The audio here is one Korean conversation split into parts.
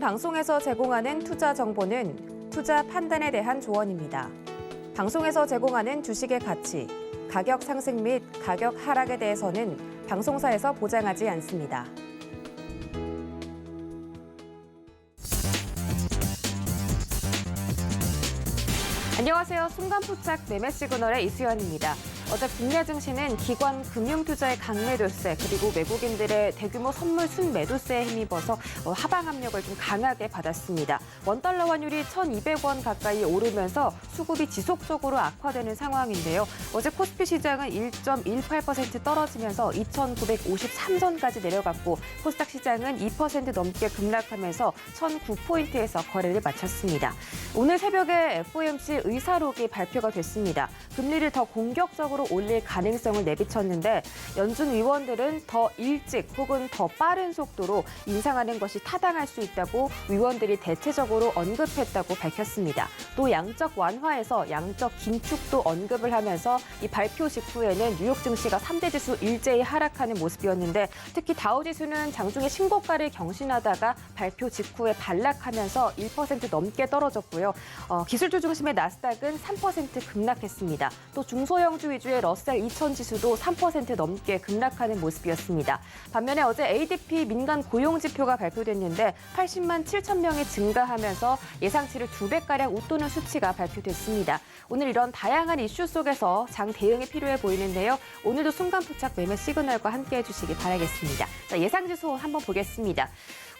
방송에서 제공하는 투자 정보는 투자 판단에 대한 조언입니다. 방송에서 제공하는 주식의 가치, 가격 상승 및 가격 하락에 대해서는 방송사에서 보장하지 않습니다. 안녕하세요. 순간포착 매매 시그널의 이수연입니다. 어제 국내 증시는 기관 금융투자의 강매도세 그리고 외국인들의 대규모 선물 순매도세에 힘입어서 하방 압력을 좀 강하게 받았습니다. 원달러 환율이 1,200원 가까이 오르면서 수급이 지속적으로 악화되는 상황인데요. 어제 코스피 시장은 1.18% 떨어지면서 2,953선까지 내려갔고 코스닥 시장은 2% 넘게 급락하면서 1,009포인트에서 거래를 마쳤습니다. 오늘 새벽에 FOMC 의사록이 발표가 됐습니다. 금리를 더 공격적으로 올릴 가능성을 내비쳤는데 연준 위원들은 더 일찍 혹은 더 빠른 속도로 인상하는 것이 타당할 수 있다고 위원들이 대체적으로 언급했다고 밝혔습니다. 또 양적 완화에서 양적 긴축도 언급을 하면서 이 발표 직후에는 뉴욕 증시가 3대 지수 일제히 하락하는 모습이었는데 특히 다우지수는 장중에 신고가를 경신하다가 발표 직후에 반락하면서 1% 넘게 떨어졌고요. 기술주 중심의 나스닥은 3% 급락했습니다. 또 중소형주 위주의 러셀 2000 지수도 3% 넘게 급락하는 모습이었습니다. 반면에 어제 ADP 민간 고용 지표가 발표됐는데 80만 7천 명이 증가하면서 예상치를 2배가량 웃도는 수치가 발표됐습니다. 오늘 이런 다양한 이슈 속에서 장 대응이 필요해 보이는데요. 오늘도 순간포착 매매 시그널과 함께해 주시기 바라겠습니다. 자, 예상지수 한번 보겠습니다.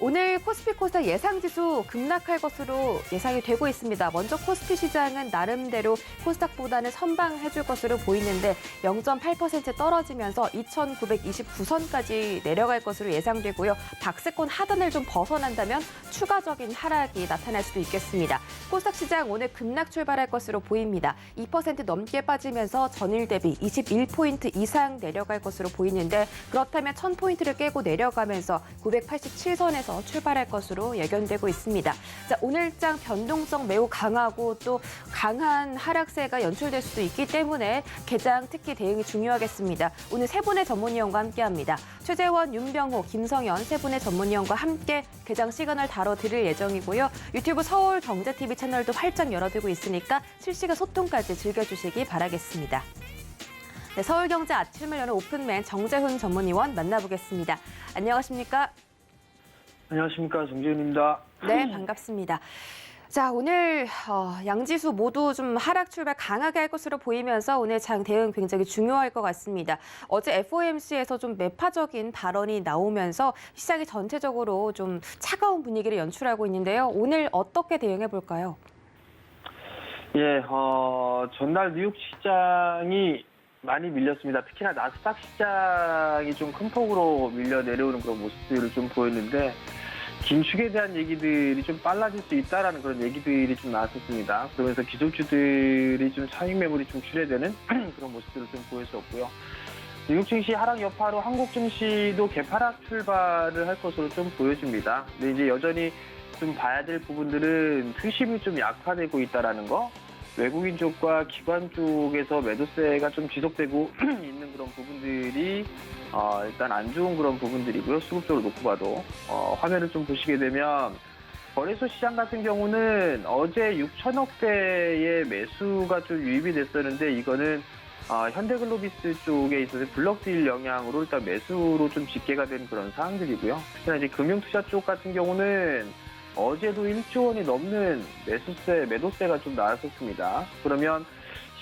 오늘 코스피 코스닥 예상지수 급락할 것으로 예상이 되고 있습니다. 먼저 코스피 시장은 나름대로 코스닥보다는 선방해줄 것으로 보이는데 0.8% 떨어지면서 2,929선까지 내려갈 것으로 예상되고요. 박스권 하단을 좀 벗어난다면 추가적인 하락이 나타날 수도 있겠습니다. 코스닥 시장 오늘 급락 출발할 것으로 보입니다. 2% 넘게 빠지면서 전일 대비 21포인트 이상 내려갈 것으로 보이는데 그렇다면 1,000포인트를 깨고 내려가면서 987선에서 출발할 것으로 예견되고 있습니다. 자, 오늘장 변동성 매우 강하고 또 강한 하락세가 연출될 수도 있기 때문에 개장 특히 대응이 중요하겠습니다. 오늘 세 분의 전문위원과 함께합니다. 최재원, 윤병호, 김성현 세 분의 전문위원과 함께 개장 시그널 다뤄드릴 예정이고요. 유튜브 서울경제TV 채널도 활짝 열어두고 있으니까 실시간 소통까지 즐겨주시기 바라겠습니다. 네, 서울경제 아침을 여는 오픈맨 정재훈 전문위원 만나보겠습니다. 안녕하십니까? 안녕하십니까, 정재훈입니다. 네, 반갑습니다. 자, 오늘 양지수 모두 좀 하락 출발 강하게 할 것으로 보이면서 오늘 장 대응 굉장히 중요할 것 같습니다. 어제 FOMC에서 좀 매파적인 발언이 나오면서 시장이 전체적으로 좀 차가운 분위기를 연출하고 있는데요. 오늘 어떻게 대응해 볼까요? 예, 전날 뉴욕 시장이 많이 밀렸습니다. 특히나 나스닥 시장이 좀 큰 폭으로 밀려 내려오는 그런 모습들을 좀 보였는데 긴축에 대한 얘기들이 좀 빨라질 수 있다라는 그런 얘기들이 좀 나왔었습니다. 그러면서 기술주들이 좀 차익 매물이 좀 출회되는 그런 모습들을 좀 보였었고요. 뉴욕 증시 하락 여파로 한국 증시도 개파락 출발을 할 것으로 좀 보여집니다. 근데 이제 여전히 좀 봐야 될 부분들은 투심이 좀 약화되고 있다라는 거. 외국인 쪽과 기관 쪽에서 매도세가 좀 지속되고 있는 그런 부분들이 일단 안 좋은 그런 부분들이고요. 수급적으로 놓고 봐도 화면을 좀 보시게 되면 거래소 시장 같은 경우는 어제 6천억 대의 매수가 좀 유입이 됐었는데 이거는 현대글로비스 쪽에 있어서 블록딜 영향으로 일단 매수로 좀 집계가 된 그런 사항들이고요. 특히나 이제 금융투자 쪽 같은 경우는 어제도 1조 원이 넘는 매도세가 좀 나왔었습니다. 그러면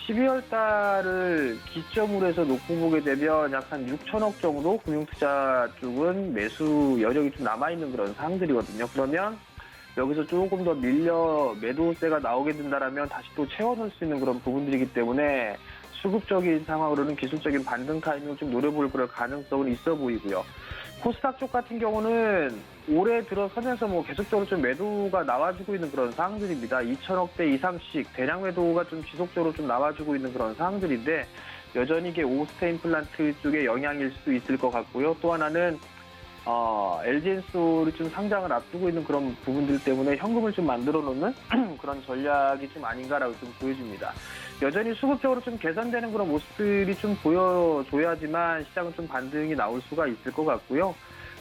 12월 달을 기점으로 해서 놓고 보게 되면 약 한 6천억 정도 금융투자 쪽은 매수 여력이 좀 남아있는 그런 사항들이거든요. 그러면 여기서 조금 더 밀려 매도세가 나오게 된다면 다시 또 채워넣을 수 있는 그런 부분들이기 때문에 수급적인 상황으로는 기술적인 반등 타이밍을 좀 노려볼 그럴 가능성은 있어 보이고요. 코스닥 쪽 같은 경우는 올해 들어서면서 계속적으로 좀 매도가 나와주고 있는 그런 상황들입니다. 2천억 대 이상씩 대량 매도가 좀 지속적으로 좀 나와주고 있는 그런 상황들인데 여전히 이게 오스테 임플란트 쪽의 영향일 수도 있을 것 같고요. 또 하나는 LG엔솔이 좀 상장을 앞두고 있는 그런 부분들 때문에 현금을 좀 만들어 놓는 그런 전략이 좀 아닌가라고 좀 보여집니다. 여전히 수급적으로 좀 개선되는 그런 모습들이 좀 보여줘야지만 시장은 좀 반등이 나올 수가 있을 것 같고요.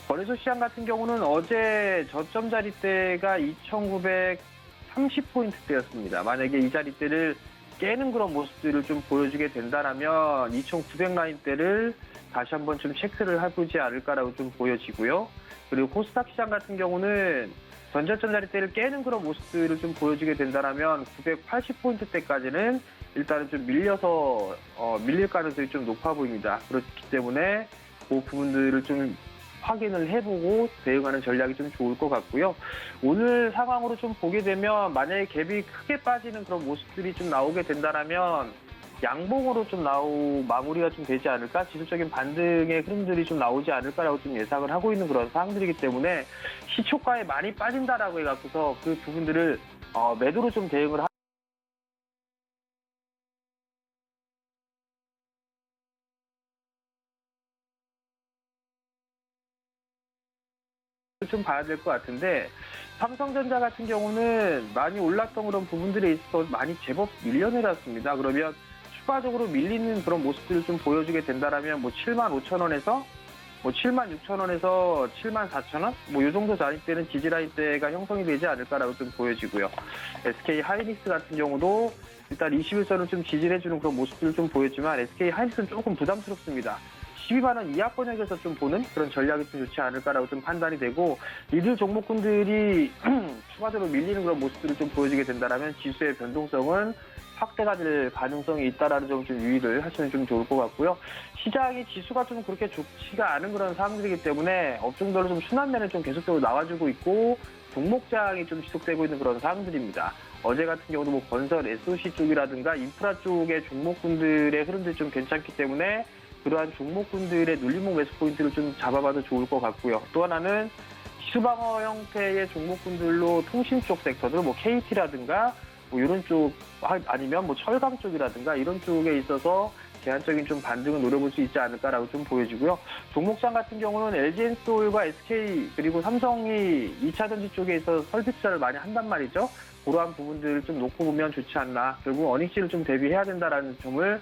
거래소 시장 같은 경우는 어제 저점 자리대가 2,930포인트대였습니다. 만약에 이 자리대를 깨는 그런 모습들을 좀 보여주게 된다라면 2,900 라인대를 다시 한번 좀 체크를 해보지 않을까라고 좀 보여지고요. 그리고 코스닥 시장 같은 경우는 전저점 자리대를 깨는 그런 모습들을 좀 보여주게 된다라면 980포인트대까지는 일단은 좀 밀릴 가능성이 좀 높아 보입니다. 그렇기 때문에 그 부분들을 좀 확인을 해보고 대응하는 전략이 좀 좋을 것 같고요. 오늘 상황으로 좀 보게 되면 만약에 갭이 크게 빠지는 그런 모습들이 좀 나오게 된다라면 양봉으로 좀 마무리가 좀 되지 않을까, 지속적인 반등의 흐름들이 좀 나오지 않을까라고 좀 예상을 하고 있는 그런 상황들이기 때문에 시초가에 많이 빠진다라고 해갖고서 그 부분들을 매도로 좀 대응을 좀 봐야 될 것 같은데, 삼성전자 같은 경우는 많이 올랐던 그런 부분들에 있어서 많이 제법 밀려내렸습니다. 그러면 추가적으로 밀리는 그런 모습들을 좀 보여주게 된다라면 75,000원에서 76,000원에서 74,000원 이 정도 자리대는 지지라인대가 형성이 되지 않을까라고 좀 보여지고요. SK 하이닉스 같은 경우도 일단 21선을 좀 지지를 해주는 그런 모습들을 좀 보였지만 SK 하이닉스는 조금 부담스럽습니다. 12만 원 이하 권역에서 좀 보는 그런 전략이 좀 좋지 않을까라고 좀 판단이 되고, 이들 종목군들이 추가적으로 밀리는 그런 모습들을 좀 보여주게 된다라면 지수의 변동성은 확대가 될 가능성이 있다라는 점을 좀 유의를 하시면 좀 좋을 것 같고요. 시장이 지수가 좀 그렇게 좋지가 않은 그런 상황들이기 때문에 업종별로 좀 순환매는 좀 계속적으로 나와주고 있고 종목장이 좀 지속되고 있는 그런 상황들입니다. 어제 같은 경우도 건설, SOC 쪽이라든가 인프라 쪽의 종목군들의 흐름들이 좀 괜찮기 때문에 그러한 종목군들의 눌림목 매수 포인트를 좀 잡아봐도 좋을 것 같고요. 또 하나는 지수방어 형태의 종목군들로 통신 쪽 섹터들, KT라든가 이런 쪽, 아니면 철강 쪽이라든가 이런 쪽에 있어서 제한적인 좀 반등을 노려볼 수 있지 않을까라고 좀 보여지고요. 종목상 같은 경우는 LG엔솔과 SK 그리고 삼성이 2차전지 쪽에 있어서 설비 투자를 많이 한단 말이죠. 그러한 부분들을 좀 놓고 보면 좋지 않나. 결국 어닝시를 좀 대비해야 된다라는 점을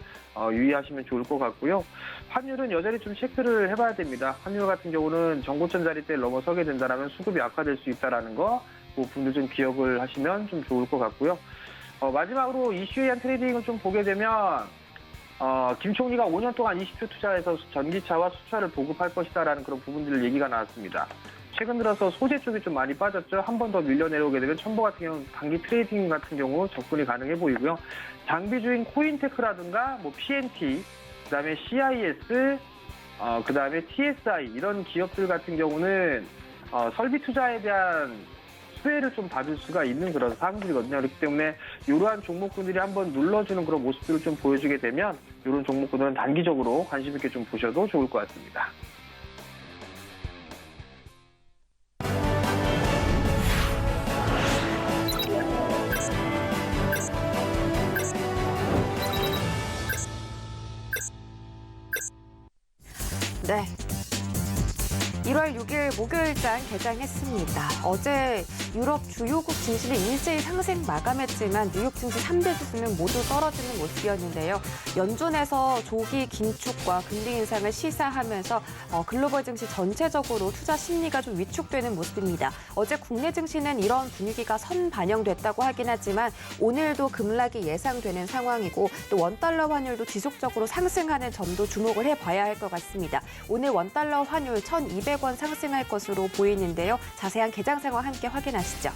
유의하시면 좋을 것 같고요. 환율은 여전히 좀 체크를 해봐야 됩니다. 환율 같은 경우는 정고점 자리대를 넘어서게 된다면 수급이 악화될 수 있다는 거, 그 부분도 좀 기억을 하시면 좀 좋을 것 같고요. 마지막으로 이슈에 대한 트레이딩을 좀 보게 되면 김 총리가 5년 동안 20조 투자해서 전기차와 수차를 보급할 것이다라는 그런 부분들 얘기가 나왔습니다. 최근 들어서 소재 쪽이 좀 많이 빠졌죠. 한 번 더 밀려 내려오게 되면 첨보 같은 경우 단기 트레이딩 같은 경우 접근이 가능해 보이고요. 장비주인 코인테크라든가 PNT, 그다음에 CIS, 그다음에 TSI 이런 기업들 같은 경우는 설비 투자에 대한 수혜를 좀 받을 수가 있는 그런 상황들이거든요. 그렇기 때문에 이러한 종목군들이 한번 눌러주는 그런 모습들을 좀 보여주게 되면 이런 종목군들은 단기적으로 관심 있게 좀 보셔도 좋을 것 같습니다. 네. 1월 6일 목요일장 개장했습니다. 어제 유럽 주요국 증시는 일제히 상승 마감했지만 뉴욕 증시 3대 지수는 모두 떨어지는 모습이었는데요. 연준에서 조기 긴축과 금리 인상을 시사하면서 글로벌 증시 전체적으로 투자 심리가 좀 위축되는 모습입니다. 어제 국내 증시는 이런 분위기가 선반영됐다고 하긴 하지만 오늘도 급락이 예상되는 상황이고 또 원달러 환율도 지속적으로 상승하는 점도 주목을 해봐야 할 것 같습니다. 오늘 원달러 환율 1,200원 상승할 것으로 보이는데요. 자세한 개장 상황 함께 확인하시죠.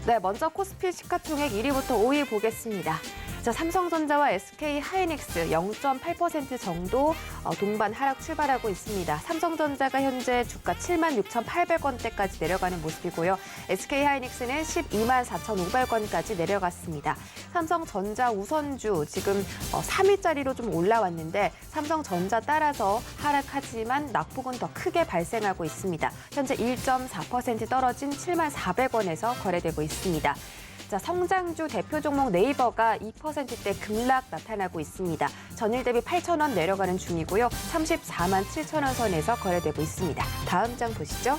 네, 먼저 코스피 시가총액 1위부터 5위 보겠습니다. 삼성전자와 SK 하이닉스 0.8% 정도 동반 하락 출발하고 있습니다. 삼성전자가 현재 주가 76,800원대까지 내려가는 모습이고요. SK 하이닉스는 124,500원까지 내려갔습니다. 삼성전자 우선주 지금 3위짜리로 좀 올라왔는데 삼성전자 따라서 하락하지만 낙폭은 더 크게 발생하고 있습니다. 현재 1.4% 떨어진 74,400원에서 거래되고 있습니다. 자, 성장주 대표 종목 네이버가 2%대 급락 나타나고 있습니다. 전일 대비 8,000원 내려가는 중이고요. 34만 7천원 선에서 거래되고 있습니다. 다음 장 보시죠.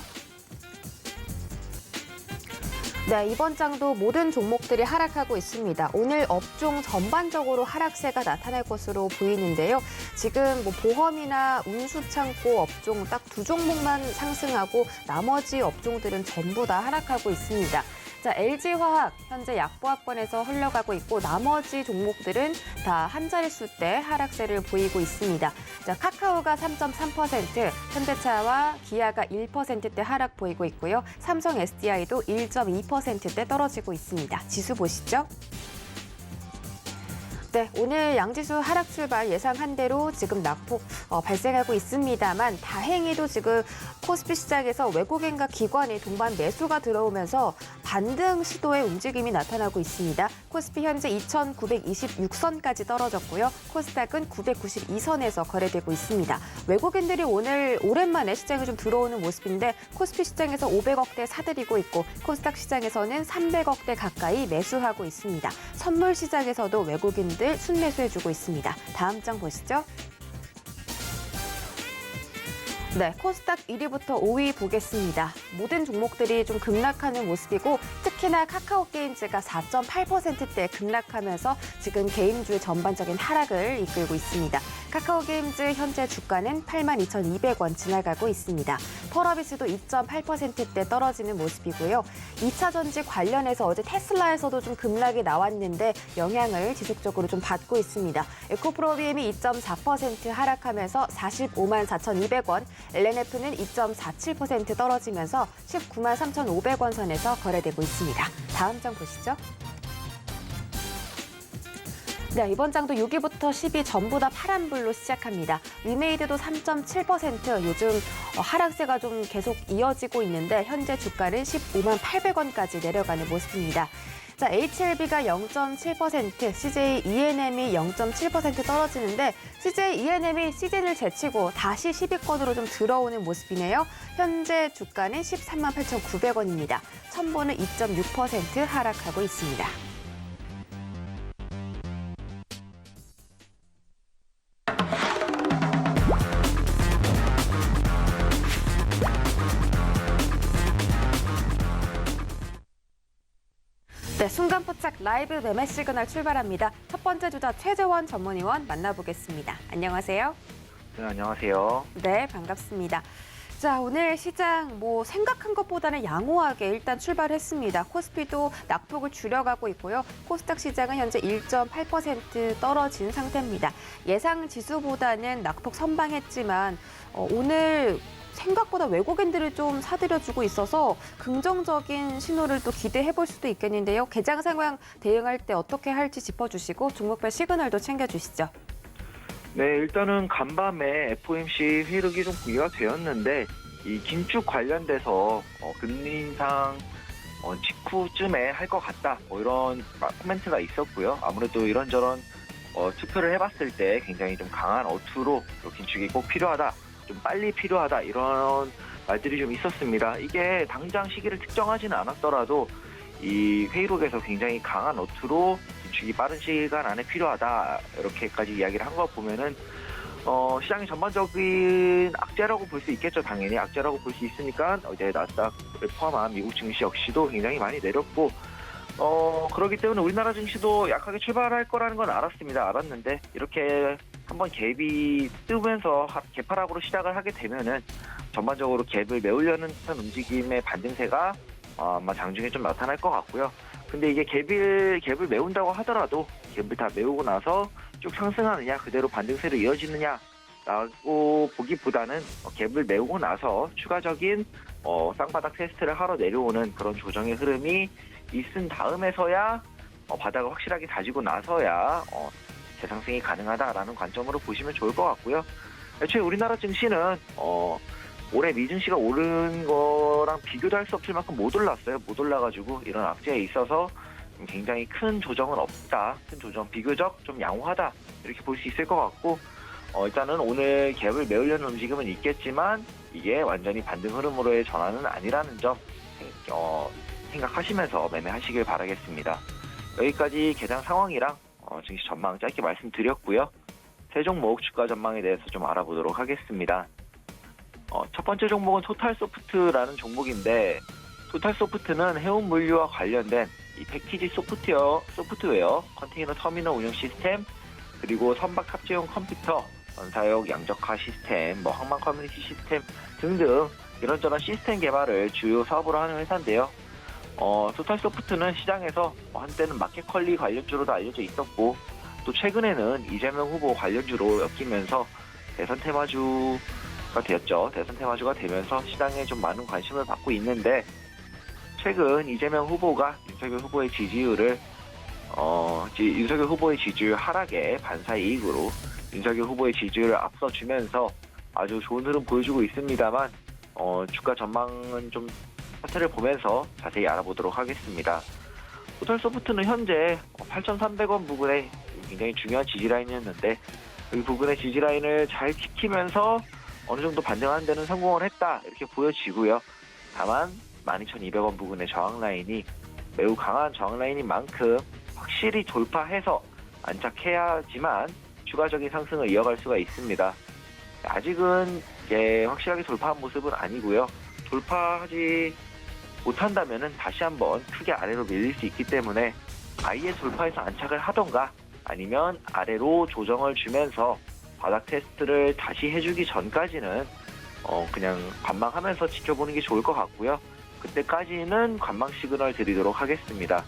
네, 이번 장도 모든 종목들이 하락하고 있습니다. 오늘 업종 전반적으로 하락세가 나타날 것으로 보이는데요. 지금 보험이나 운수창고 업종 딱 두 종목만 상승하고 나머지 업종들은 전부 다 하락하고 있습니다. 자, LG화학 현재 약보합권에서 흘러가고 있고 나머지 종목들은 다 한 자릿수대 하락세를 보이고 있습니다. 자, 카카오가 3.3%, 현대차와 기아가 1%대 하락 보이고 있고요. 삼성 SDI도 1.2%대 떨어지고 있습니다. 지수 보시죠. 네, 오늘 양지수 하락 출발 예상한 대로 지금 낙폭 발생하고 있습니다만 다행히도 지금 코스피 시장에서 외국인과 기관의 동반 매수가 들어오면서 반등 시도의 움직임이 나타나고 있습니다. 코스피 현재 2,926선까지 떨어졌고요. 코스닥은 992선에서 거래되고 있습니다. 외국인들이 오늘 오랜만에 시장에 좀 들어오는 모습인데 코스피 시장에서 500억대 사들이고 있고 코스닥 시장에서는 300억대 가까이 매수하고 있습니다. 선물 시장에서도 외국인들 순매수해주고 있습니다. 다음 장 보시죠. 네, 코스닥 1위부터 5위 보겠습니다. 모든 종목들이 좀 급락하는 모습이고 특히나 카카오게임즈가 4.8%대 급락하면서 지금 게임주의 전반적인 하락을 이끌고 있습니다. 카카오게임즈 현재 주가는 82,200원 지나가고 있습니다. 펄어비스도 2.8%대 떨어지는 모습이고요. 2차 전지 관련해서 어제 테슬라에서도 좀 급락이 나왔는데 영향을 지속적으로 좀 받고 있습니다. 에코프로비엠이 2.4% 하락하면서 45만 4,200원, LNF는 2.47% 떨어지면서 19만 3,500원 선에서 거래되고 있습니다. 다음 장 보시죠. 네, 이번 장도 6위부터 10위 전부 다 파란불로 시작합니다. 위메이드도 3.7%, 요즘 하락세가 좀 계속 이어지고 있는데 현재 주가는 15만 800원까지 내려가는 모습입니다. 자, HLB가 0.7%, CJ ENM이 0.7% 떨어지는데 CJ ENM이 시즌을 제치고 다시 10위권으로 좀 들어오는 모습이네요. 현재 주가는 13만 8,900원입니다. 첨보는 2.6% 하락하고 있습니다. 네, 순간 포착 라이브 매매 시그널 출발합니다. 첫 번째 주자 최재원 전문위원 만나보겠습니다. 안녕하세요. 네, 안녕하세요. 네, 반갑습니다. 자, 오늘 시장 생각한 것보다는 양호하게 일단 출발했습니다. 코스피도 낙폭을 줄여가고 있고요. 코스닥 시장은 현재 1.8% 떨어진 상태입니다. 예상 지수보다는 낙폭 선방했지만 오늘 생각보다 외국인들을 좀 사들여주고 있어서 긍정적인 신호를 또 기대해볼 수도 있겠는데요. 개장 상황 대응할 때 어떻게 할지 짚어주시고 종목별 시그널도 챙겨주시죠. 네, 일단은 간밤에 FOMC 회의록이 좀 공개가 되었는데 이 긴축 관련돼서 금리 인상 직후쯤에 할 것 같다. 이런 코멘트가 있었고요. 아무래도 이런저런 투표를 해봤을 때 굉장히 좀 강한 어투로 긴축이 꼭 필요하다. 좀 빨리 필요하다 이런 말들이 좀 있었습니다. 이게 당장 시기를 특정하지는 않았더라도 이 회의록에서 굉장히 강한 어투로 긴축이 빠른 시간 안에 필요하다 이렇게까지 이야기를 한 거 보면은 시장의 전반적인 악재라고 볼 수 있겠죠. 당연히 악재라고 볼 수 있으니까 어제 나스닥을 포함한 미국 증시 역시도 굉장히 많이 내렸고 그렇기 때문에 우리나라 증시도 약하게 출발할 거라는 건 알았는데 이렇게 한번 갭이 뜨면서 개파락으로 시작을 하게 되면은 전반적으로 갭을 메우려는 듯한 움직임의 반등세가 아마 장중에 좀 나타날 것 같고요. 근데 이게 갭을 메운다고 하더라도 갭을 다 메우고 나서 쭉 상승하느냐 그대로 반등세로 이어지느냐라고 보기보다는 갭을 메우고 나서 추가적인 쌍바닥 테스트를 하러 내려오는 그런 조정의 흐름이 있은 다음에서야 바닥을 확실하게 다지고 나서야 재상승이 가능하다라는 관점으로 보시면 좋을 것 같고요. 애초에 우리나라 증시는 올해 미증시가 오른 거랑 비교도 할 수 없을 만큼 못 올랐어요. 못 올라가지고 이런 악재에 있어서 굉장히 큰 조정은 없다. 큰 조정, 비교적 좀 양호하다. 이렇게 볼 수 있을 것 같고 일단은 오늘 갭을 메우려는 움직임은 있겠지만 이게 완전히 반등 흐름으로의 전환은 아니라는 점 생각하시면서 매매하시길 바라겠습니다. 여기까지 개장 상황이랑 증시 전망 짧게 말씀드렸고요. 세 종목 주가 전망에 대해서 좀 알아보도록 하겠습니다. 첫 번째 종목은 토탈소프트라는 종목인데, 토탈소프트는 해운 물류와 관련된 이 패키지 소프트웨어, 컨테이너 터미널 운영 시스템, 그리고 선박 탑재용 컴퓨터, 전사역 양적화 시스템, 항만 커뮤니티 시스템 등등 이런저런 시스템 개발을 주요 사업으로 하는 회사인데요. 토탈소프트는 시장에서 한때는 마켓컬리 관련주로도 알려져 있었고, 또 최근에는 이재명 후보 관련주로 엮이면서 대선 테마주가 되었죠. 대선 테마주가 되면서 시장에 좀 많은 관심을 받고 있는데, 최근 이재명 후보가 윤석열 후보의 지지율 하락에 반사이익으로 윤석열 후보의 지지율을 앞서주면서 아주 좋은 흐름 보여주고 있습니다만, 주가 전망은 좀 차트를 보면서 자세히 알아보도록 하겠습니다. 토탈소프트는 현재 8,300원 부근에 굉장히 중요한 지지라인이었는데, 이 부근의 지지라인을 잘 지키면서 어느 정도 반등하는 데는 성공을 했다, 이렇게 보여지고요. 다만 12,200원 부근의 저항라인이 매우 강한 저항라인인 만큼 확실히 돌파해서 안착해야지만 추가적인 상승을 이어갈 수가 있습니다. 아직은 이제 확실하게 돌파한 모습은 아니고요. 돌파하지 못한다면은 다시 한번 크게 아래로 밀릴 수 있기 때문에 아예 돌파해서 안착을 하던가, 아니면 아래로 조정을 주면서 바닥 테스트를 다시 해주기 전까지는 그냥 관망하면서 지켜보는 게 좋을 것 같고요. 그때까지는 관망 시그널 드리도록 하겠습니다.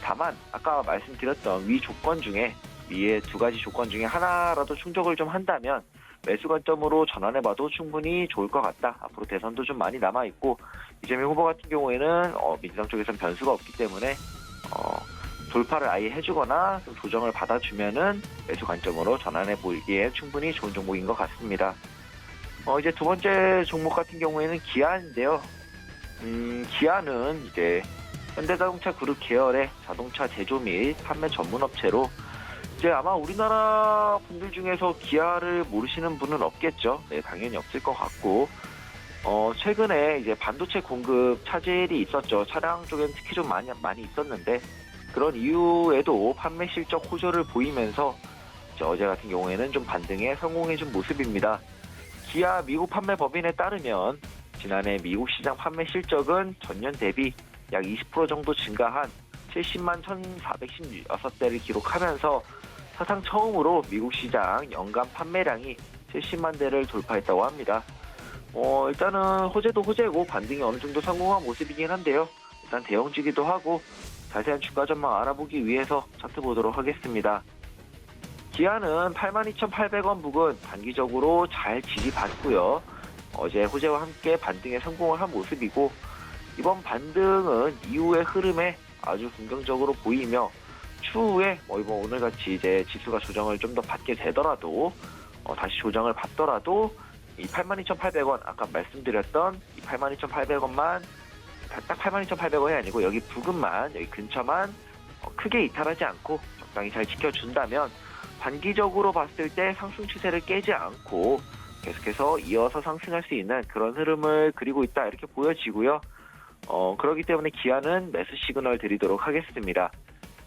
다만 아까 말씀드렸던 위에 두 가지 조건 중에 하나라도 충족을 좀 한다면 매수 관점으로 전환해봐도 충분히 좋을 것 같다. 앞으로 대선도 좀 많이 남아있고, 이재명 후보 같은 경우에는 민주당 쪽에서는 변수가 없기 때문에 돌파를 아예 해주거나 좀 조정을 받아주면은 매수 관점으로 전환해보기에 충분히 좋은 종목인 것 같습니다. 이제 두 번째 종목 같은 경우에는 기아인데요. 기아는 이제 현대자동차 그룹 계열의 자동차 제조 및 판매 전문 업체로, 이제 아마 우리나라 분들 중에서 기아를 모르시는 분은 없겠죠. 네, 당연히 없을 것 같고, 최근에 이제 반도체 공급 차질이 있었죠. 차량 쪽에는 특히 좀 많이 있었는데, 그런 이유에도 판매 실적 호조를 보이면서 어제 같은 경우에는 좀 반등에 성공해준 모습입니다. 기아 미국 판매 법인에 따르면 지난해 미국 시장 판매 실적은 전년 대비 약 20% 정도 증가한 70만 1,416대를 기록하면서 사상 처음으로 미국 시장 연간 판매량이 70만 대를 돌파했다고 합니다. 일단은 호재도 호재고 반등이 어느 정도 성공한 모습이긴 한데요. 일단 대형주기도 하고 자세한 주가 전망 알아보기 위해서 차트 보도록 하겠습니다. 기아는 82,800원 부근 단기적으로 잘 지지받고요. 어제 호재와 함께 반등에 성공을 한 모습이고, 이번 반등은 이후의 흐름에 아주 긍정적으로 보이며, 추후에 오늘같이 이제 지수가 조정을 좀 더 받게 되더라도, 다시 조정을 받더라도 이 82,800원, 아까 말씀드렸던 이 82,800원만 딱 82,800원이 아니고 여기 부근만, 여기 근처만 크게 이탈하지 않고 적당히 잘 지켜준다면 단기적으로 봤을 때 상승 추세를 깨지 않고 계속해서 이어서 상승할 수 있는 그런 흐름을 그리고 있다, 이렇게 보여지고요. 그렇기 때문에 기아는 매수 시그널 드리도록 하겠습니다.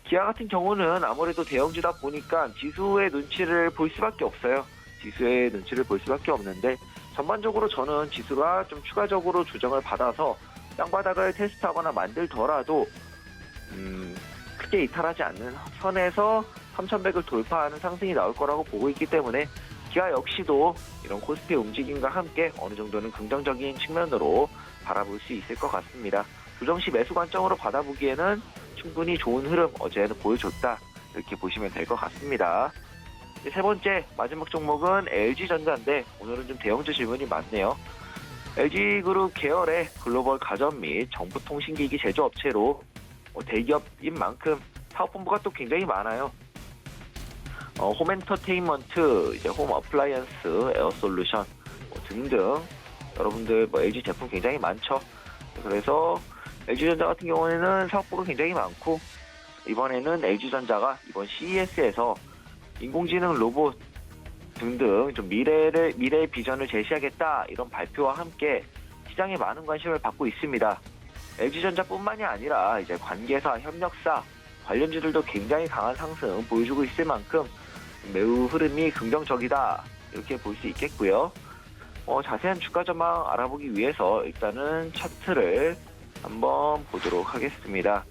기아 같은 경우는 아무래도 대형주다 보니까 지수의 눈치를 볼 수밖에 없어요. 지수의 눈치를 볼 수밖에 없는데, 전반적으로 저는 지수가 좀 추가적으로 조정을 받아서 땅바닥을 테스트하거나 만들더라도 크게 이탈하지 않는 선에서 3,100을 돌파하는 상승이 나올 거라고 보고 있기 때문에 기아 역시도 이런 코스피 움직임과 함께 어느 정도는 긍정적인 측면으로 바라볼 수 있을 것 같습니다. 조정시 매수 관점으로 받아보기에는 충분히 좋은 흐름 어제는 보여줬다, 이렇게 보시면 될 것 같습니다. 세 번째 마지막 종목은 LG전자인데, 오늘은 좀 대형주 질문이 많네요. LG그룹 계열의 글로벌 가전 및 정보통신기기 제조업체로 대기업인 만큼 사업본부가 또 굉장히 많아요. 홈엔터테인먼트, 이제 홈 어플라이언스, 에어솔루션 등등 여러분들 LG 제품 굉장히 많죠. 그래서 LG전자 같은 경우에는 사업부가 굉장히 많고, 이번에는 LG전자가 이번 CES에서 인공지능 로봇 등등 좀 미래의 비전을 제시하겠다, 이런 발표와 함께 시장에 많은 관심을 받고 있습니다. LG전자뿐만이 아니라 이제 관계사, 협력사, 관련주들도 굉장히 강한 상승 보여주고 있을 만큼 매우 흐름이 긍정적이다 이렇게 볼 수 있겠고요. 자세한 주가 전망 알아보기 위해서 일단은 차트를 한번 보도록 하겠습니다.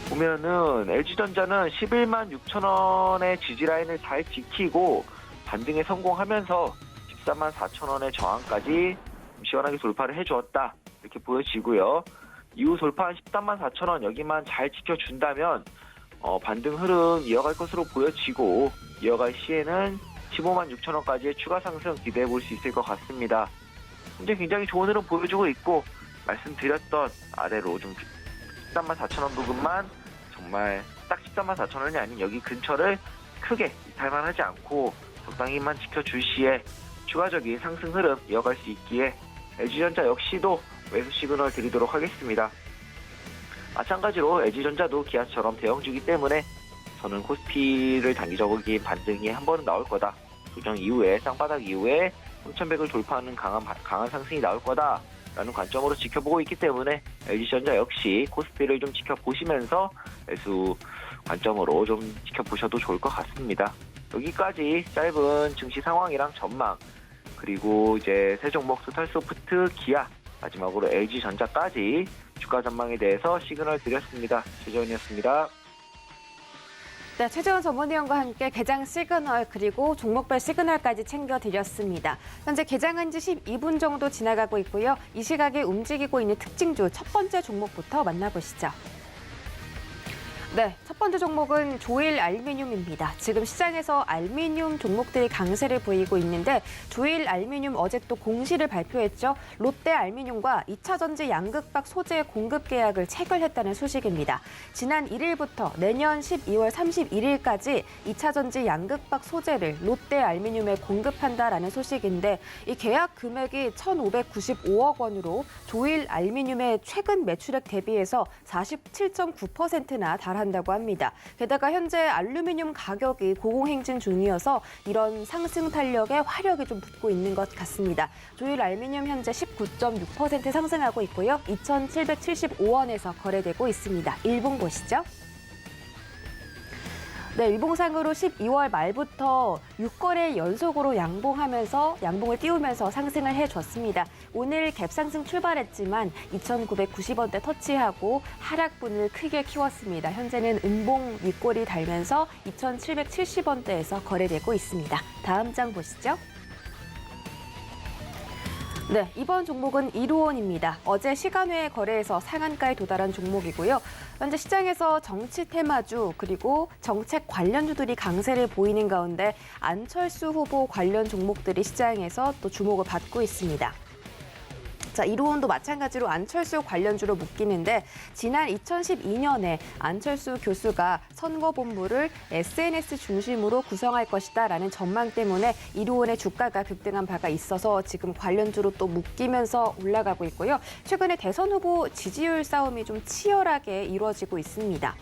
보면은 LG전자는 11만 6천 원의 지지라인을 잘 지키고 반등에 성공하면서 14만 4천 원의 저항까지 시원하게 돌파를 해주었다 이렇게 보여지고요. 이후 돌파한 13만 4천 원 여기만 잘 지켜준다면 반등 흐름 이어갈 것으로 보여지고 이어갈 시에는 15만 6천 원까지의 추가 상승 기대해 볼 수 있을 것 같습니다. 현재 굉장히 좋은 흐름 보여주고 있고 말씀드렸던 아래로 좀 13만 4천 원 부분만 정말 딱 13만 4천 원이 아닌 여기 근처를 크게 이탈만 하지 않고 적당히만 지켜줄 시에 추가적인 상승 흐름 이어갈 수 있기에 LG전자 역시도 매수 시그널 드리도록 하겠습니다. 마찬가지로 LG전자도 기아처럼 대형주기 때문에 저는 코스피를 단기적인 반등이 한 번은 나올 거다. 조정 이후에 쌍바닥 이후에 3,100을 돌파하는 강한 상승이 나올 거다라는 관점으로 지켜보고 있기 때문에 LG전자 역시 코스피를 좀 지켜보시면서 매수 관점으로 좀 지켜보셔도 좋을 것 같습니다. 여기까지 짧은 증시 상황이랑 전망 그리고 이제 세 종목 토탈소프트, 기아 마지막으로 LG전자까지 주가 전망에 대해서 시그널 드렸습니다. 최재원이었습니다. 네, 최재원 전문위원과 함께 개장 시그널 그리고 종목별 시그널까지 챙겨드렸습니다. 현재 개장한 지 12분 정도 지나가고 있고요. 이 시각에 움직이고 있는 특징주 첫 번째 종목부터 만나보시죠. 네, 첫 번째 종목은 조일 알미늄입니다. 지금 시장에서 알미늄 종목들이 강세를 보이고 있는데 조일 알미늄 어제 또 공시를 발표했죠. 롯데 알미늄과 2차 전지 양극박 소재 공급 계약을 체결했다는 소식입니다. 지난 1일부터 내년 12월 31일까지 2차 전지 양극박 소재를 롯데 알미늄에 공급한다라는 소식인데 이 계약 금액이 1,595억 원으로 조일 알미늄의 최근 매출액 대비해서 47.9%나 달한다고 합니다. 게다가 현재 알루미늄 가격이 고공행진 중이어서 이런 상승 탄력에 화력이 좀 붙고 있는 것 같습니다. 조일 알루미늄 현재 19.6% 상승하고 있고요. 2,775원에서 거래되고 있습니다. 일봉 보시죠. 네, 일봉상으로 12월 말부터 6거래 연속으로 양봉을 띄우면서 상승을 해줬습니다. 오늘 갭상승 출발했지만 2,990원대 터치하고 하락분을 크게 키웠습니다. 현재는 음봉 윗골이 달면서 2,770원대에서 거래되고 있습니다. 다음 장 보시죠. 네, 이번 종목은 이루온입니다. 어제 시간외 거래에서 상한가에 도달한 종목이고요. 현재 시장에서 정치 테마주 그리고 정책 관련주들이 강세를 보이는 가운데 안철수 후보 관련 종목들이 시장에서 또 주목을 받고 있습니다. 자, 이루온도 마찬가지로 안철수 관련주로 묶이는데 지난 2012년에 안철수 교수가 선거본부를 SNS 중심으로 구성할 것이다라는 전망 때문에 이루온의 주가가 급등한 바가 있어서 지금 관련주로 또 묶이면서 올라가고 있고요. 최근에 대선 후보 지지율 싸움이 좀 치열하게 이루어지고 있습니다.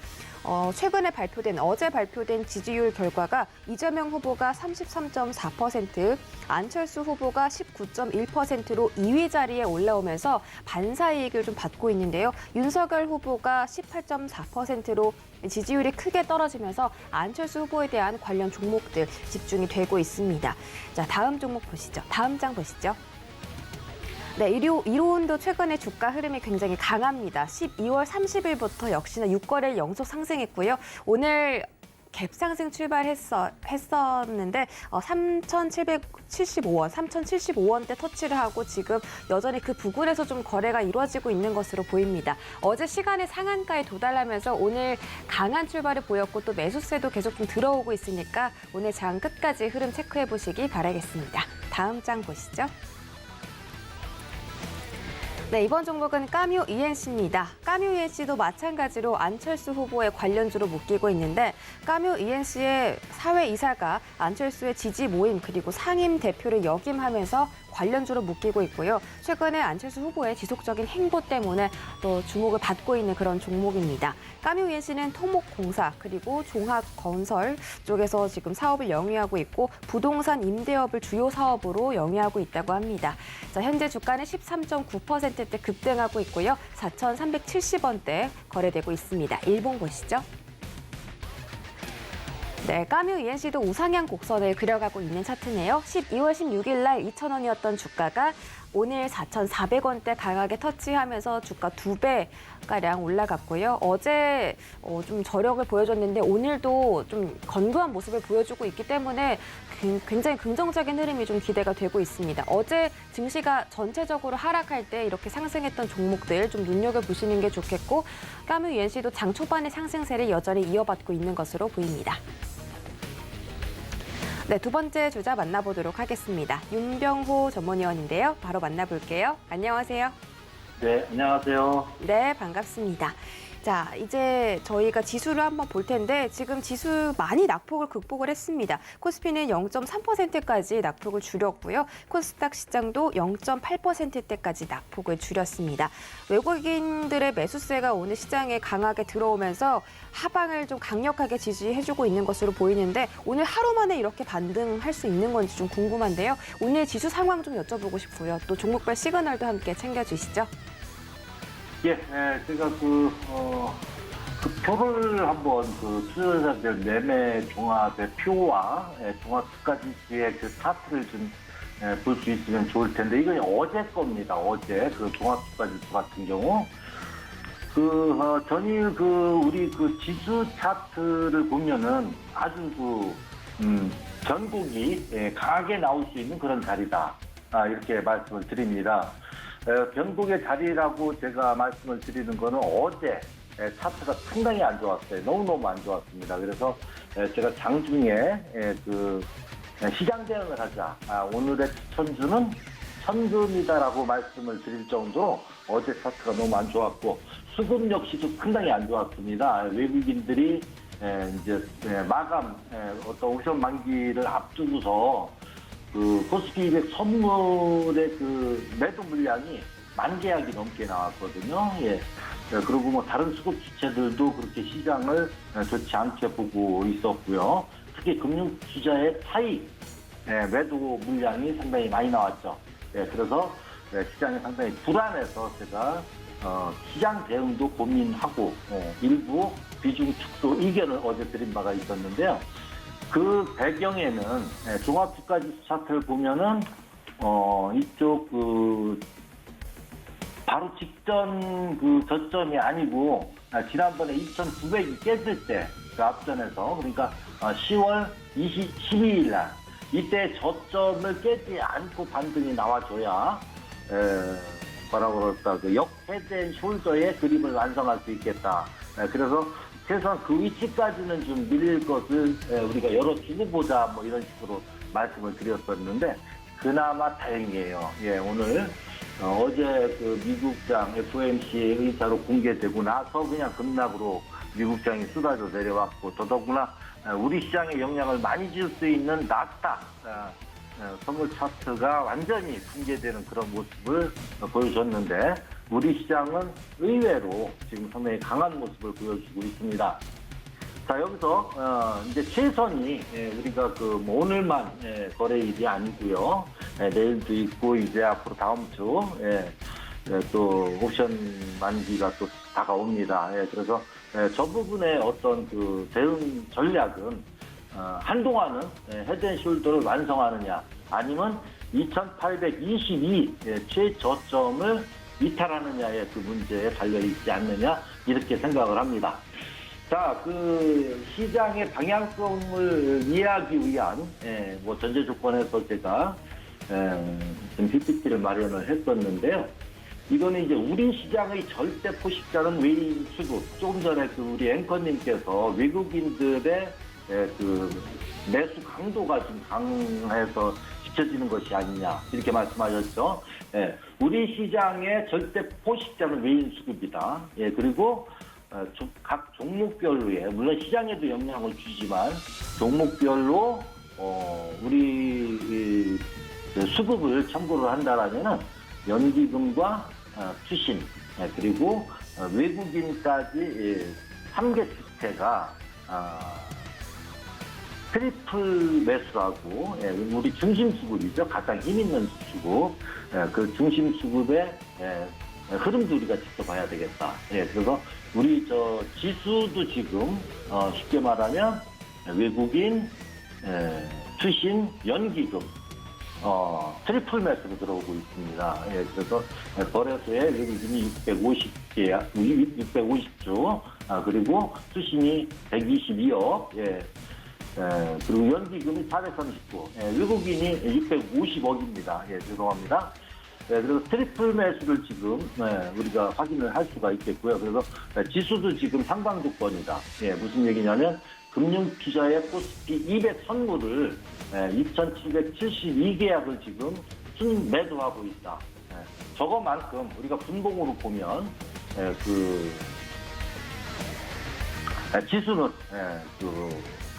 어제 발표된 지지율 결과가 이재명 후보가 33.4%, 안철수 후보가 19.1%로 2위 자리에 올라오면서 반사이익을 좀 받고 있는데요. 윤석열 후보가 18.4%로 지지율이 크게 떨어지면서 안철수 후보에 대한 관련 종목들 집중이 되고 있습니다. 자, 다음 종목 보시죠. 다음 장 보시죠. 네, 이루온도 최근에 주가 흐름이 굉장히 강합니다. 12월 30일부터 역시나 6거래일 연속 상승했고요. 오늘 갭상승 출발했었는데 3,775원대 터치를 하고 지금 여전히 그 부근에서 좀 거래가 이루어지고 있는 것으로 보입니다. 어제 시간에 상한가에 도달하면서 오늘 강한 출발을 보였고 또 매수세도 계속 좀 들어오고 있으니까 오늘 장 끝까지 흐름 체크해 보시기 바라겠습니다. 다음 장 보시죠. 네, 이번 종목은 까뮤 ENC입니다. 까뮤 ENC도 마찬가지로 안철수 후보의 관련주로 묶이고 있는데 까뮤 ENC의 사회이사가 안철수의 지지 모임 그리고 상임 대표를 역임하면서 관련주로 묶이고 있고요. 최근에 안철수 후보의 지속적인 행보 때문에 또 주목을 받고 있는 그런 종목입니다. 까뮤 ENC는 토목공사 그리고 종합건설 쪽에서 지금 사업을 영위하고 있고 부동산 임대업을 주요 사업으로 영위하고 있다고 합니다. 자, 현재 주가는 13.9%대 급등하고 있고요. 4,370원대 거래되고 있습니다. 일봉 보시죠. 네, 까뮤 ENC도 우상향 곡선을 그려가고 있는 차트네요. 12월 16일 날 2,000원이었던 주가가 오늘 4,400원대 강하게 터치하면서 주가 2배가량 올라갔고요. 어제 좀 저력을 보여줬는데 오늘도 좀 건조한 모습을 보여주고 있기 때문에 굉장히 긍정적인 흐름이 좀 기대가 되고 있습니다. 어제 증시가 전체적으로 하락할 때 이렇게 상승했던 종목들 좀 눈여겨보시는 게 좋겠고 까뮤 ENC도 장 초반의 상승세를 여전히 이어받고 있는 것으로 보입니다. 네, 두 번째 주자 만나보도록 하겠습니다. 윤병호 전문위원인데요. 바로 만나볼게요. 안녕하세요. 네, 안녕하세요. 네, 반갑습니다. 자, 이제 저희가 지수를 한번 볼 텐데 지금 지수 많이 낙폭을 극복을 했습니다. 코스피는 0.3%까지 낙폭을 줄였고요. 코스닥 시장도 0.8%대까지 낙폭을 줄였습니다. 외국인들의 매수세가 오늘 시장에 강하게 들어오면서 하방을 좀 강력하게 지지해주고 있는 것으로 보이는데 오늘 하루 만에 이렇게 반등할 수 있는 건지 좀 궁금한데요. 오늘 지수 상황 좀 여쭤보고 싶고요. 또 종목별 시그널도 함께 챙겨주시죠. 예, 제가 그 표를 한번 투자자들 매매 종합의 표와 종합까지 뒤에 그 차트를 좀 볼 수 있으면 좋을 텐데 이건 어제 겁니다. 어제 그 종합주가지 같은 경우 전일 우리 지수 차트를 보면은 아주 전국이 강하게 나올 수 있는 그런 자리다. 이렇게 말씀을 드립니다. 변곡의 자리라고 제가 말씀을 드리는 거는 어제 차트가 상당히 안 좋았어요. 너무너무 안 좋았습니다. 그래서 제가 장중에 시장 대응을 하자. 오늘의 추천주는 현금이다라고 말씀을 드릴 정도로 어제 차트가 너무 안 좋았고 수급 역시도 상당히 안 좋았습니다. 외국인들이 이제 마감 어떤 옵션 만기를 앞두고서 코스피 200 선물의 매도 물량이 10,000계약이 넘게 나왔거든요. 예. 그리고 뭐 다른 수급 주체들도 그렇게 시장을 좋지 않게 보고 있었고요. 특히 금융 투자의 차익 매도 물량이 상당히 많이 나왔죠. 예. 그래서 시장이 상당히 불안해서 제가 시장 대응도 고민하고 일부 비중 축소 의견을 어제 드린 바가 있었는데요. 그 배경에는 종합주가지수 차트를 보면은 이쪽 바로 직전 저점이 아니고 지난번에 2,900이 깼을 때 그 앞전에서 그러니까 10월 12일 날 이때 저점을 깨지 않고 반등이 나와줘야 뭐라고 그럴까 역헤드 숄더의 그림을 완성할 수 있겠다. 그래서 최소한 그 위치까지는 좀 밀릴 것을 우리가 열어주고 보자 뭐 이런 식으로 말씀을 드렸었는데 그나마 다행이에요. 예, 오늘 어제 미국장 FOMC 의사로 공개되고 나서 그냥 급락으로 미국장이 쏟아져 내려왔고 더더구나 우리 시장에 영향을 많이 줄 수 있는 나스닥 선물 차트가 완전히 붕괴되는 그런 모습을 보여줬는데 우리 시장은 의외로 지금 상당히 강한 모습을 보여주고 있습니다. 자, 여기서 이제 최선이 우리가 오늘만 거래일이 아니고요. 내일도 있고 이제 앞으로 다음 주 또 옵션 만기가 또 다가옵니다. 그래서 저 부분의 어떤 대응 전략은 한동안은 헤드앤숄더를 완성하느냐 아니면 2,822 최저점을 이탈하느냐의 문제에 달려있지 않느냐 이렇게 생각을 합니다. 자, 시장의 방향성을 이해하기 위한 뭐 전제 조건에서 제가 좀 PPT를 마련을 했었는데요. 이거는 이제 우리 시장의 절대 포식자는 외인 수급. 조금 전에 우리 앵커님께서 외국인들의 매수 강도가 좀 강해서 비춰지는 것이 아니냐 이렇게 말씀하셨죠. 예, 우리 시장의 절대 포식자는 외인 수급이다. 예, 그리고 각 종목별로의 물론 시장에도 영향을 주지만 종목별로 우리 수급을 참고를 한다라면은 연기금과 투신 그리고 외국인까지 3개 주체가 트리플 매수라고 우리 중심 수급이죠. 가장 힘 있는 수급 그 중심 수급의 흐름도 우리가 지켜봐야 되겠다. 그래서 우리 지수도 지금 쉽게 말하면 외국인 투신 연기금 트리플 매수로 들어오고 있습니다. 그래서 거래소에 외국인이 650주, 그리고 수신이 122억, 그리고 연기금이 439, 외국인이 650억입니다. 죄송합니다. 그래서 트리플 매수를 지금 우리가 확인을 할 수가 있겠고요. 그래서 지수도 지금 상방 조건이다. 무슨 얘기냐면 금융투자의 코스피 200 선물을 2,772계약을 지금 순매도하고 있다. 저거만큼 우리가 분봉으로 보면 지수는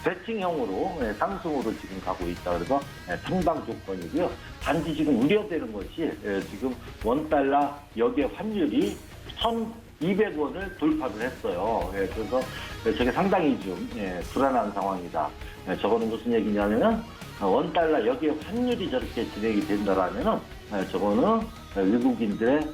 대칭형으로 상승으로 지금 가고 있다. 그래서 상방 조건이고요. 단지 지금 우려되는 것이 지금 원달러 역의 환율이 1,200원을 돌파를 했어요. 그래서 저게 상당히 좀 불안한 상황이다. 저거는 무슨 얘기냐면은 원달러 역의 환율이 저렇게 진행이 된다라면은 저거는 외국인들의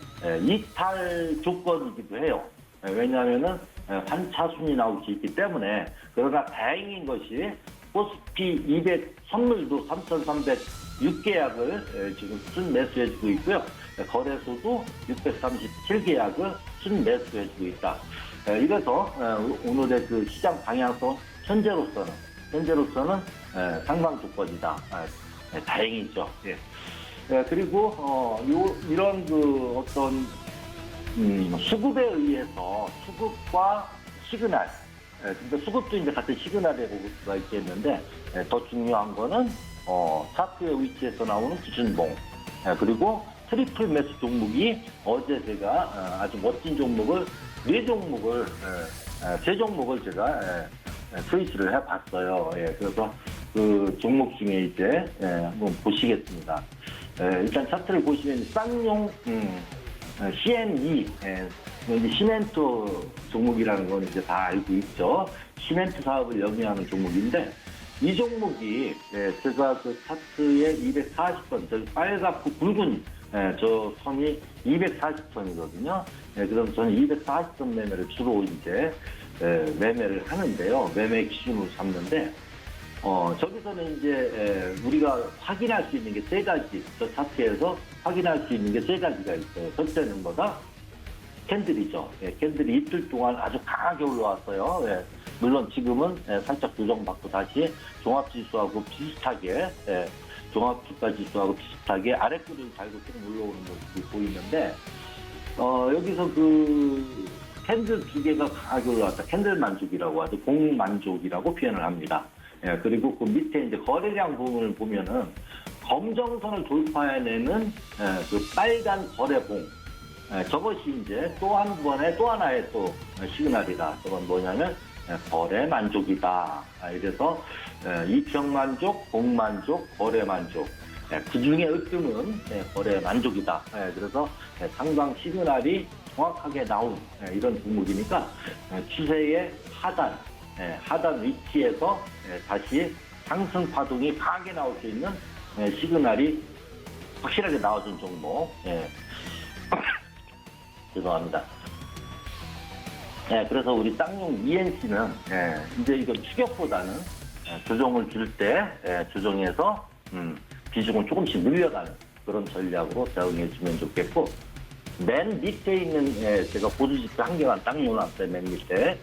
이탈 조건이기도 해요. 왜냐하면은 환차순이 나올 수 있기 때문에. 그러나 다행인 것이 코스피 200 선물도 3,306계약을 지금 순매수해주고 있고요. 거래소도 637계약을 순매수해주고 있다. 이래서 오늘의 그 시장 방향성 현재로서는 상방 조건이다. 다행이죠. 그리고 이런 그 어떤 수급에 의해서 수급과 시그널, 근데 수급도 이제 같은 시그널이라고 볼 수가 있겠는데 더 중요한 거는 차트의 위치에서 나오는 기준봉, 그리고 트리플 매수 종목이 어제 제가 아주 멋진 종목을 세 종목을 제가 트위치를 해봤어요. 그래서 그 종목 중에 이제 한번 보시겠습니다. 일단 차트를 보시면 쌍용 CNE, 시멘트 종목이라는 건 이제 다 알고 있죠. 시멘트 사업을 영위하는 종목인데 이 종목이 제가 그 차트의 240선, 저기 빨갛고 굵은 저 선이 240선이거든요. 그럼 저는 240선 매매를 주로 이제 매매를 하는데요. 매매 기준으로 잡는데 저기서는 이제 우리가 확인할 수 있는 게 세 가지, 저 차트에서 확인할 수 있는 게 세 가지가 있어요. 첫째는 뭐다? 캔들이죠. 캔들이 이틀 동안 아주 강하게 올라왔어요. 물론 지금은 살짝 조정받고 다시 종합지수하고 비슷하게, 종합주가지수하고 비슷하게 아래끌을 달고 쭉 올라오는 모습이 보이는데, 여기서 그 캔들 두 개가 강하게 올라왔다. 캔들 만족이라고 하죠. 공만족이라고 표현을 합니다. 그리고 그 밑에 이제 거래량 부분을 보면은 검정선을 돌파해내는 그 빨간 거래봉, 저것이 이제 또 하나의 또 시그널이다. 저건 뭐냐면 거래 만족이다. 이래서 이평 만족, 공만족, 거래 만족. 그 중에 으뜸은 거래 만족이다. 그래서 상방 시그널이 정확하게 나온 이런 종목이니까 추세의 하단 위치에서 다시 상승 파동이 강하게 나올 수 있는 시그널이 확실하게 나와준 종목. 죄송합니다. 그래서 우리 쌍용 ENC는 이제 이건 추격보다는 조정을 줄 때 조정해서 비중을 조금씩 늘려가는 그런 전략으로 대응해주면 좋겠고, 맨 밑에 있는 제가 보수지표 한 개만 딱 놓았어요. 맨 밑에.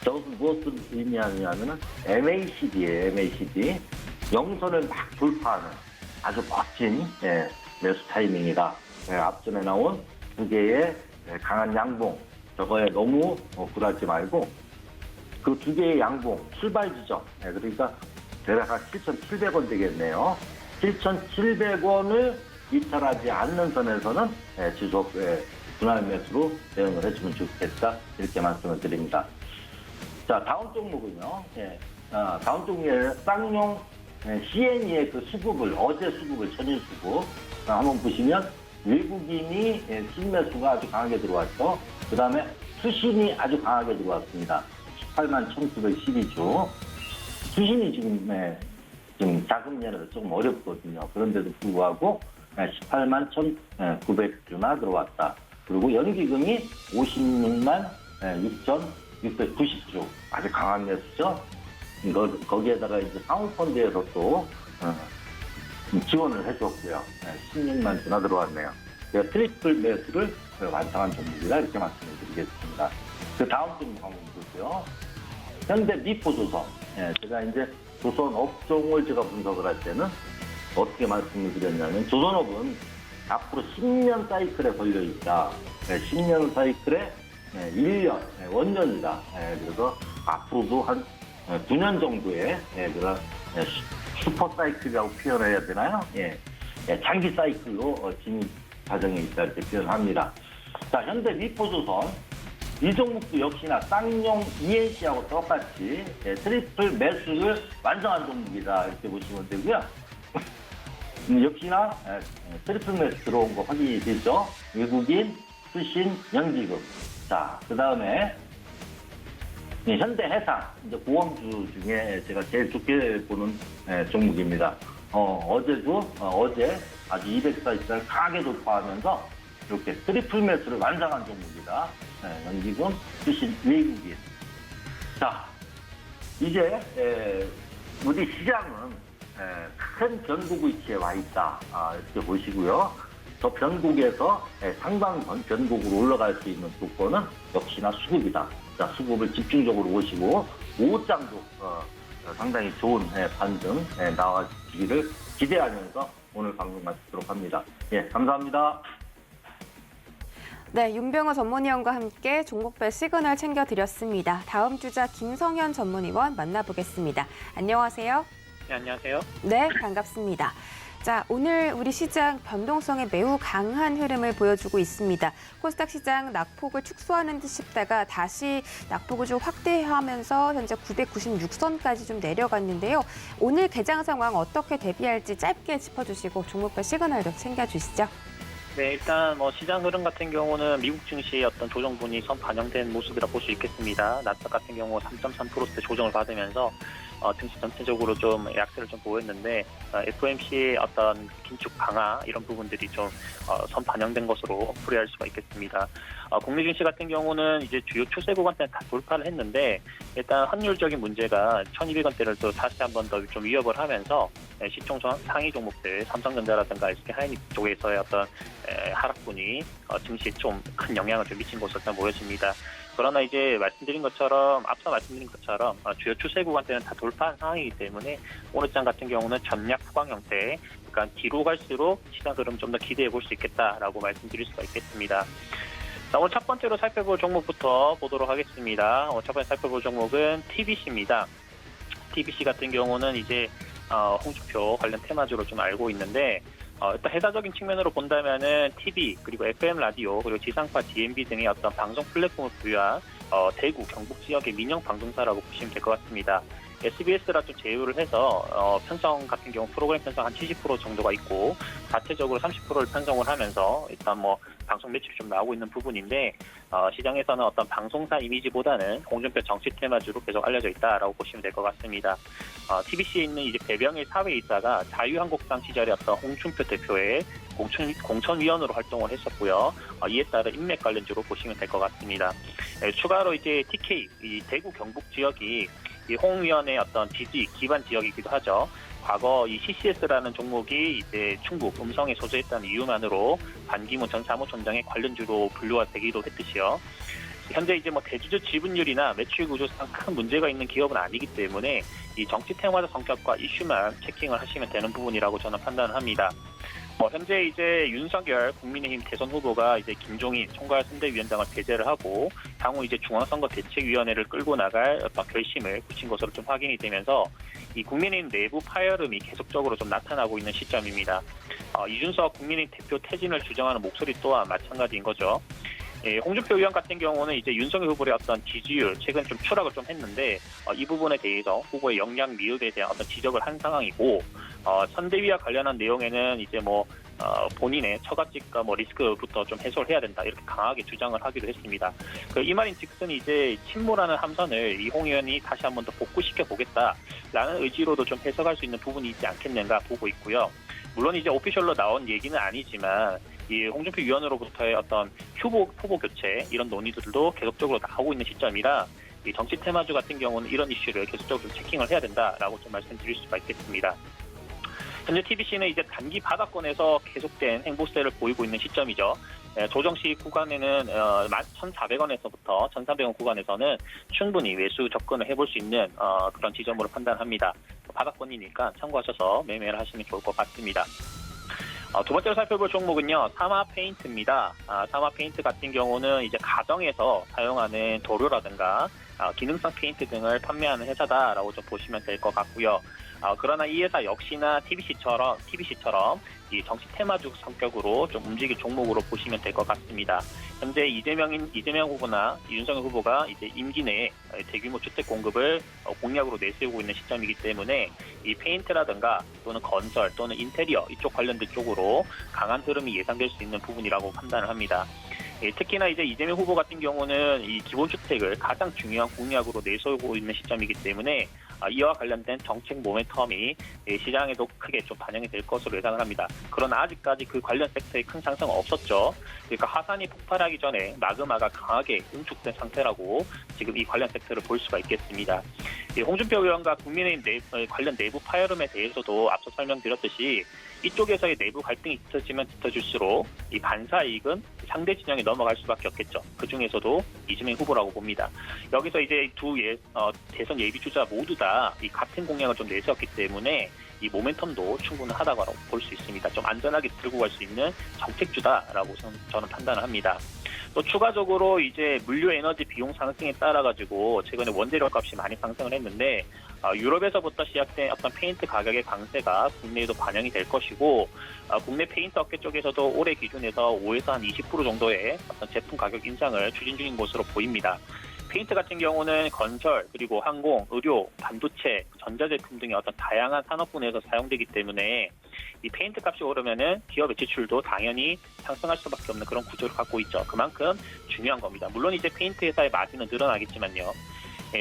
저것은 무엇을 의미하냐면은 MACD예요. MACD. 영선을 막 돌파하는 아주 멋진 매수 타이밍이다. 앞전에 나온 두 개의 강한 양봉, 저거에 너무 굴하지 말고 그 두 개의 양봉 출발 지점, 그러니까 대략 한 7,700원 되겠네요. 7,700원을 이탈하지 않는 선에서는 지속 분할 매수로 대응을 해주면 좋겠다 이렇게 말씀을 드립니다. 자, 다음 종목은요. 다음 종목에 쌍용 CNE의 그 수급을 어제 수급을 천일 수급 한번 보시면 외국인이 신매수가 아주 강하게 들어왔죠. 그 다음에 수신이 아주 강하게 들어왔습니다. 181,912주. 수신이 지금 자금 내는 좀 어렵거든요. 그런데도 불구하고 181,900주나 들어왔다. 그리고 연기금이 56만 6,690주. 아주 강한 매수죠. 거기에다가 이제 상호펀드에서 또 지원을 해줬고요. 16만 주나 들어왔네요. 제가 트리플 매수를 완성한 종목이다 이렇게 말씀을 드리겠습니다. 그 다음 종목 한번 보세요. 현대 미포조선. 제가 이제 조선 업종을 제가 분석을 할 때는 어떻게 말씀을 드렸냐면 조선업은 앞으로 10년 사이클에 걸려 있다. 10년 사이클에 1년, 원년이다. 그래서 앞으로도 한 9년 정도의 그런 슈퍼 사이클이라고 표현해야 되나요? 장기 사이클로 진입 과정에 있다 이렇게 표현합니다. 자, 현대 미포조선 이 종목도 역시나 쌍용 ENC하고 똑같이 트리플 매수를 완성한 종목이다 이렇게 보시면 되고요. 역시나 트리플 매수 들어온 거 확인이 되죠. 외국인, 수신, 연기금. 자, 그 다음에 현대해상, 이제 보험주 중에 제가 제일 좋게 보는 종목입니다. 어제 아주 240을 강하게 돌파하면서 이렇게 트리플 매수를 완성한 종목이다. 연기금, 수신, 외국인. 자, 이제 우리 시장은 큰 변곡 위치에 와 있다. 이렇게 보시고요. 저 변곡에서 상방 변곡으로 올라갈 수 있는 조건은 역시나 수급이다. 자, 수급을 집중적으로 보시고 오장도 상당히 좋은 반등 나와주기를 기대하면서 오늘 방송 마치도록 합니다. 감사합니다. 네, 윤병호 전문위원과 함께 종목별 시그널 챙겨드렸습니다. 다음 주자 김성현 전문위원 만나보겠습니다. 안녕하세요. 네, 안녕하세요. 네, 반갑습니다. 자, 오늘 우리 시장 변동성에 매우 강한 흐름을 보여주고 있습니다. 코스닥 시장 낙폭을 축소하는 듯 싶다가 다시 낙폭을 좀 확대하면서 현재 996선까지 좀 내려갔는데요. 오늘 개장 상황 어떻게 대비할지 짧게 짚어주시고 종목별 시그널도 챙겨주시죠. 네, 일단 시장 흐름 같은 경우는 미국 증시의 어떤 조정분이 선 반영된 모습이라 볼 수 있겠습니다. 나스닥 같은 경우 3.3%대 조정을 받으면서 증시 전체적으로 좀 약세를 좀 보였는데 FOMC의 어떤 긴축 강화 이런 부분들이 좀 선 반영된 것으로 풀이할 수가 있겠습니다. 국내 증시 같은 경우는 이제 주요 추세 구간대는 다 돌파를 했는데 일단 환율적인 문제가 1,200원대를 또 다시 한 번 더 좀 위협을 하면서 시총 상위 종목들 삼성전자라든가 SK하이닉스 쪽에서의 어떤 하락분이 증시에 좀 큰 영향을 좀 미친 것으로 보여집니다. 그러나 이제 앞서 말씀드린 것처럼 주요 추세 구간대는 다 돌파한 상황이기 때문에 오늘 장 같은 경우는 전략 후광 형태, 그러니까 뒤로 갈수록 시장 흐름 좀 더 기대해 볼 수 있겠다라고 말씀드릴 수가 있겠습니다. 자, 오늘 첫 번째로 살펴볼 종목부터 보도록 하겠습니다. 첫 번째 살펴볼 종목은 TBC입니다. TBC 같은 경우는 이제 홍준표 관련 테마주로 좀 알고 있는데 일단 회사적인 측면으로 본다면은 TV 그리고 FM 라디오 그리고 지상파 DMB 등의 어떤 방송 플랫폼을 부여한 대구 경북 지역의 민영 방송사라고 보시면 될 것 같습니다. SBS라 좀 제휴를 해서 편성 같은 경우 프로그램 편성 한 70% 정도가 있고 자체적으로 30%를 편성을 하면서 일단 방송 매출이 좀 나오고 있는 부분인데 시장에서는 어떤 방송사 이미지보다는 홍준표 정치 테마주로 계속 알려져 있다라고 보시면 될 것 같습니다. TBC에 있는 이제 배병일 사회이사가 자유한국당 시절에 어떤 홍준표 대표의 공천위원으로 활동을 했었고요. 이에 따라 인맥 관련주로 보시면 될 것 같습니다. 추가로 이제 TK 이 대구 경북 지역이 이 홍 위원의 어떤 지지 기반 지역이기도 하죠. 과거 이 CCS라는 종목이 이제 충북 음성에 소재했다는 이유만으로 반기문 전 사무총장의 관련주로 분류가 되기도 했듯이요. 현재 이제 대주주 지분율이나 매출 구조상 큰 문제가 있는 기업은 아니기 때문에 이 정치 테마적 성격과 이슈만 체킹을 하시면 되는 부분이라고 저는 판단을 합니다. 현재 이제 윤석열 국민의힘 대선 후보가 이제 김종인 총괄선대위원장을 배제를 하고 향후 이제 중앙선거대책위원회를 끌고 나갈 어떤 결심을 굳힌 것으로 좀 확인이 되면서 이 국민의힘 내부 파열음이 계속적으로 좀 나타나고 있는 시점입니다. 이준석 국민의힘 대표 퇴진을 주장하는 목소리 또한 마찬가지인 거죠. 홍준표 의원 같은 경우는 이제 윤석열 후보의 어떤 지지율 최근 좀 추락을 좀 했는데 이 부분에 대해서 후보의 역량 미흡에 대한 어떤 지적을 한 상황이고 선대위와 관련한 내용에는 이제 본인의 처가집과 리스크부터 좀 해소를 해야 된다 이렇게 강하게 주장을 하기도 했습니다. 이 말인즉슨 이제 침몰하는 함선을 이 홍 의원이 다시 한번 더 복구시켜 보겠다라는 의지로도 좀 해석할 수 있는 부분이 있지 않겠는가 보고 있고요. 물론 이제 오피셜로 나온 얘기는 아니지만 이 홍준표 위원으로부터의 어떤 후보 교체 이런 논의들도 계속적으로 나오고 있는 시점이라 이 정치 테마주 같은 경우는 이런 이슈를 계속적으로 체킹을 해야 된다라고 좀 말씀드릴 수가 있겠습니다. 현재 TBC는 이제 단기 바닥권에서 계속된 행보세를 보이고 있는 시점이죠. 조정식 구간에는 1,400원에서부터 1,300원 구간에서는 충분히 매수 접근을 해볼 수 있는 그런 지점으로 판단합니다. 바닥권이니까 참고하셔서 매매를 하시면 좋을 것 같습니다. 두 번째로 살펴볼 종목은요, 사마 페인트입니다. 사마 페인트 같은 경우는 이제 가정에서 사용하는 도료라든가 기능성 페인트 등을 판매하는 회사다라고 좀 보시면 될 것 같고요. 그러나 이 회사 역시나 TBC처럼 이 정치 테마적 성격으로 좀 움직일 종목으로 보시면 될 것 같습니다. 현재 이재명 후보나 윤석열 후보가 이제 임기 내에 대규모 주택 공급을 공약으로 내세우고 있는 시점이기 때문에 이 페인트라든가 또는 건설 또는 인테리어 이쪽 관련된 쪽으로 강한 흐름이 예상될 수 있는 부분이라고 판단을 합니다. 특히나 이제 이재명 후보 같은 경우는 이 기본주택을 가장 중요한 공약으로 내세우고 있는 시점이기 때문에 이와 관련된 정책 모멘텀이 시장에도 크게 좀 반영이 될 것으로 예상을 합니다. 그러나 아직까지 그 관련 섹터에 큰 상승은 없었죠. 그러니까 화산이 폭발하기 전에 마그마가 강하게 응축된 상태라고 지금 이 관련 섹터를 볼 수가 있겠습니다. 홍준표 의원과 국민의힘 관련 내부 파열음에 대해서도 앞서 설명드렸듯이 이쪽에서의 내부 갈등이 짙어지면 짙어질수록 이 반사 이익은 상대 진영에 넘어갈 수밖에 없겠죠. 그 중에서도 이재명 후보라고 봅니다. 여기서 이제 대선 예비 주자 모두 다 이 같은 공약을 좀 내세웠기 때문에 이 모멘텀도 충분하다고 볼 수 있습니다. 좀 안전하게 들고 갈 수 있는 정책주다라고 저는 판단을 합니다. 또 추가적으로 이제 물류 에너지 비용 상승에 따라 가지고 최근에 원재료 값이 많이 상승을 했는데 유럽에서부터 시작된 어떤 페인트 가격의 강세가 국내에도 반영이 될 것이고 국내 페인트 업계 쪽에서도 올해 기준에서 5에서 한 20% 정도의 어떤 제품 가격 인상을 추진 중인 것으로 보입니다. 페인트 같은 경우는 건설, 그리고 항공, 의료, 반도체, 전자제품 등의 어떤 다양한 산업군에서 사용되기 때문에 이 페인트 값이 오르면은 기업의 지출도 당연히 상승할 수밖에 없는 그런 구조를 갖고 있죠. 그만큼 중요한 겁니다. 물론 이제 페인트 회사의 마진은 늘어나겠지만요.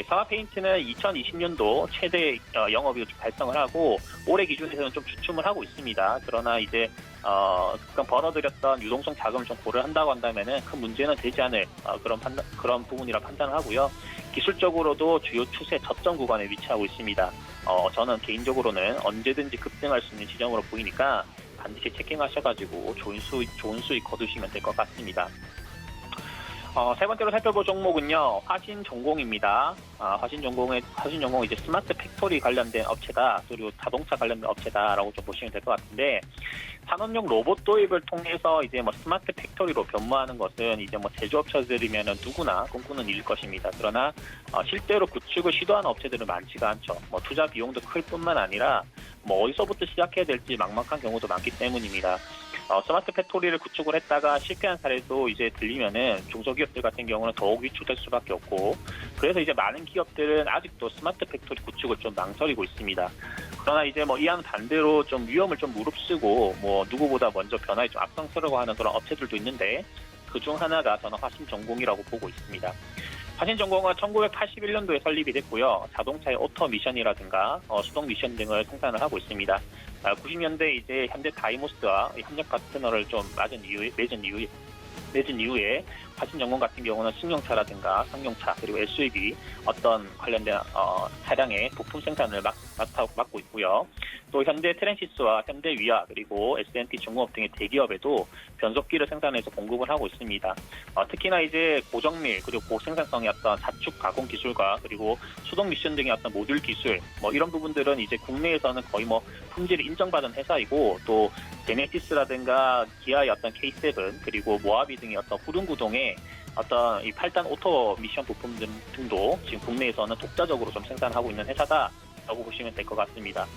사마 페인트는 2020년도 최대 영업이익을 달성을 하고 올해 기준에서는 좀 주춤을 하고 있습니다. 그러나 이제 벌어들였던 유동성 자금을 좀 고려한다고 한다면은 큰 문제는 되지 않을 그런 부분이라 판단을 하고요. 기술적으로도 주요 추세 저점 구간에 위치하고 있습니다. 저는 개인적으로는 언제든지 급등할 수 있는 지점으로 보이니까 반드시 체킹하셔가지고 좋은 수익 거두시면 될 것 같습니다. 세 번째로 살펴볼 종목은요, 화신전공입니다. 화신전공은 이제 스마트 팩토리 관련된 업체다, 그리고 자동차 관련된 업체다라고 좀 보시면 될 것 같은데, 산업용 로봇 도입을 통해서 이제 스마트 팩토리로 변모하는 것은 이제 제조업체들이면은 누구나 꿈꾸는 일일 것입니다. 그러나 실제로 구축을 시도하는 업체들은 많지가 않죠. 투자 비용도 클 뿐만 아니라 어디서부터 시작해야 될지 막막한 경우도 많기 때문입니다. 스마트 팩토리를 구축을 했다가 실패한 사례도 이제 들리면은 중소기업들 같은 경우는 더욱 위축될 수밖에 없고, 그래서 이제 많은 기업들은 아직도 스마트 팩토리 구축을 좀 망설이고 있습니다. 그러나 이제 이와는 반대로 좀 위험을 좀 무릅쓰고 누구보다 먼저 변화에 좀 앞장서려고 하는 그런 업체들도 있는데, 그중 하나가 저는 화신전공이라고 보고 있습니다. 화신전공은 1981년도에 설립이 됐고요. 자동차의 오토 미션이라든가 수동 미션 등을 생산을 하고 있습니다. 90년대 이제 현대 다이모스와 협력 파트너를 좀 맺은 이후에 화신전공 같은 경우는 승용차라든가 상용차 그리고 SUV 어떤 관련된 차량의 부품 생산을 맡고 있고요. 또 현대 트랜시스와 현대 위아 그리고 S&T 중공업 등의 대기업에도 변속기를 생산해서 공급을 하고 있습니다. 특히나 이제 고정밀 그리고 고생산성의 어떤 자축 가공 기술과 그리고 수동 미션 등의 어떤 모듈 기술 이런 부분들은 이제 국내에서는 거의 품질이 인정받은 회사이고, 또 제네시스라든가 기아의 어떤 K7 그리고 모하비 등의 어떤 후륜구동의 어떤 이 8단 오토 미션 부품 등도 지금 국내에서는 독자적으로 좀 생산하고 있는 회사다라고 보시면 될 것 같습니다.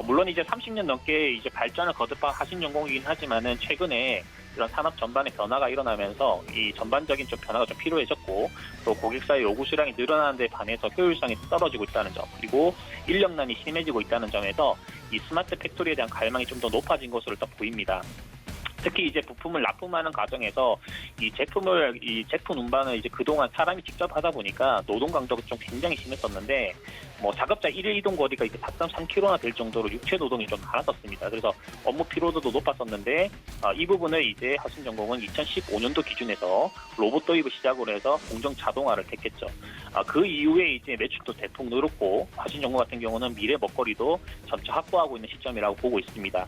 물론 이제 30년 넘게 이제 발전을 거듭하신 전공이긴 하지만은 최근에 이런 산업 전반의 변화가 일어나면서 이 전반적인 좀 변화가 좀 필요해졌고 또 고객사의 요구 수량이 늘어나는 데 반해서 효율성이 떨어지고 있다는 점 그리고 인력난이 심해지고 있다는 점에서 이 스마트 팩토리에 대한 갈망이 좀 더 높아진 것으로 또 보입니다. 특히 이제 부품을 납품하는 과정에서 이 제품 운반을 이제 그동안 사람이 직접 하다 보니까 노동 강도가 좀 굉장히 심했었는데 뭐 작업자 1일 이동 거리가 이제 4.3km나 될 정도로 육체 노동이 좀 많았었습니다. 그래서 업무 피로도도 높았었는데 이 부분을 이제 하신전공은 2015년도 기준에서 로봇 도입을 시작으로 해서 공정 자동화를 택했죠. 그 이후에 이제 매출도 대폭 늘었고 하신전공 같은 경우는 미래 먹거리도 점차 확보하고 있는 시점이라고 보고 있습니다.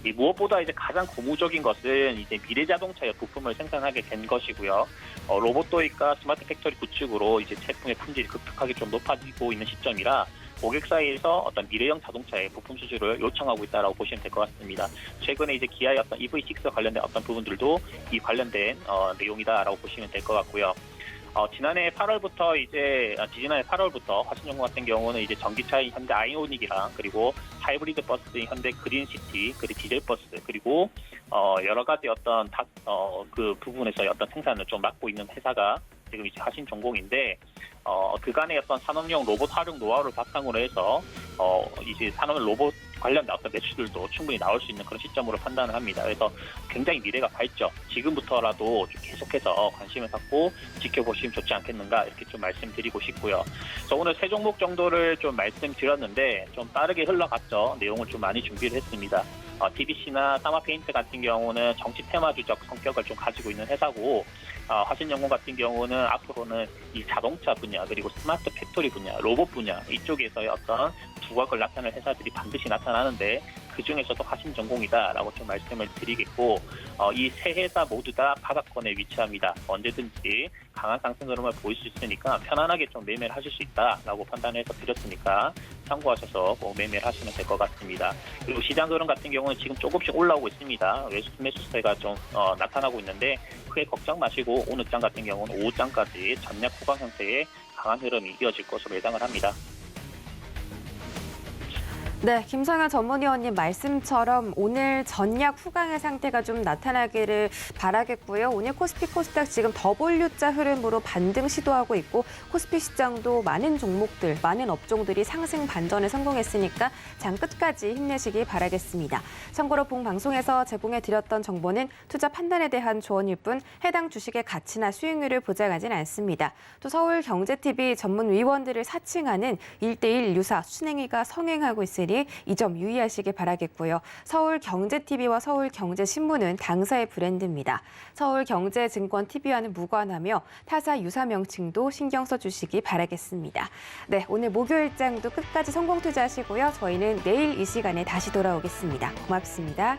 이 무엇보다 이제 가장 고무적인 것은 이제 미래 자동차의 부품을 생산하게 된 것이고요. 로봇 도입과 스마트 팩토리 구축으로 이제 제품의 품질이 급격하게 좀 높아지고 있는 시점이라 고객사에서 어떤 미래형 자동차의 부품 수주를 요청하고 있다라고 보시면 될 것 같습니다. 최근에 이제 기아의 어떤 EV6 관련된 어떤 부분들도 이 관련된 내용이다라고 보시면 될 것 같고요. 지지난해 8월부터 화신전공 같은 경우는 이제 전기차인 현대 아이오닉이랑 그리고 하이브리드 버스인 현대 그린시티, 그리고 디젤 버스 그리고 여러 가지 어떤 그 부분에서 어떤 생산을 좀 맡고 있는 회사가 지금 이제 하신전공인데 그간의 어떤 산업용 로봇 활용 노하우를 바탕으로 해서 이제 산업 로봇 관련된 어떤 매출들도 충분히 나올 수 있는 그런 시점으로 판단을 합니다. 그래서 굉장히 미래가 밝죠. 지금부터라도 좀 계속해서 관심을 갖고 지켜보시면 좋지 않겠는가 이렇게 좀 말씀드리고 싶고요. 그래서 오늘 세 종목 정도를 좀 말씀드렸는데 좀 빠르게 흘러갔죠. 내용을 좀 많이 준비를 했습니다. TBC나 사마페인트 같은 경우는 정치 테마주적 성격을 좀 가지고 있는 회사고 화신전공 같은 경우는 앞으로는 이 자동차 분야 그리고 스마트 팩토리 분야, 로봇 분야 이쪽에서의 어떤 두각을 나타낼 회사들이 반드시 나타나는데 그중에서도 화신전공이다라고 좀 말씀을 드리겠고 이 세 회사 모두 다 바닥권에 위치합니다. 언제든지 강한 상승 흐름을 보일 수 있으니까 편안하게 좀 매매를 하실 수 있다라고 판단해서 드렸으니까 참고하셔서 매매를 하시면 될 것 같습니다. 그리고 시장 흐름 같은 경우는 지금 조금씩 올라오고 있습니다. 매수세가 좀 나타나고 있는데 크게 걱정 마시고 오늘 장 같은 경우는 오후 장까지 전략 후방 형태의 강한 흐름이 이어질 것으로 예상을 합니다. 네, 김성현 전문위원님 말씀처럼 오늘 전략 후강의 상태가 좀 나타나기를 바라겠고요. 오늘 코스피 코스닥 지금 더블유자 흐름으로 반등 시도하고 있고 코스피 시장도 많은 종목들, 많은 업종들이 상승 반전에 성공했으니까 장 끝까지 힘내시기 바라겠습니다. 참고로 본 방송에서 제공해드렸던 정보는 투자 판단에 대한 조언일 뿐 해당 주식의 가치나 수익률을 보장하진 않습니다. 또 서울경제TV 전문위원들을 사칭하는 1대1 유사 순행위가 성행하고 있으니 이 점 유의하시기 바라겠고요. 서울경제TV와 서울경제신문은 당사의 브랜드입니다. 서울경제증권TV와는 무관하며 타사 유사 명칭도 신경 써주시기 바라겠습니다. 네, 오늘 목요일장도 끝까지 성공 투자하시고요. 저희는 내일 이 시간에 다시 돌아오겠습니다. 고맙습니다.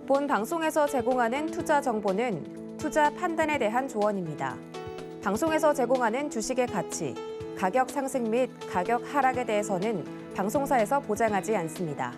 본 방송에서 제공하는 투자 정보는 투자 판단에 대한 조언입니다. 방송에서 제공하는 주식의 가치, 가격 상승 및 가격 하락에 대해서는 방송사에서 보장하지 않습니다.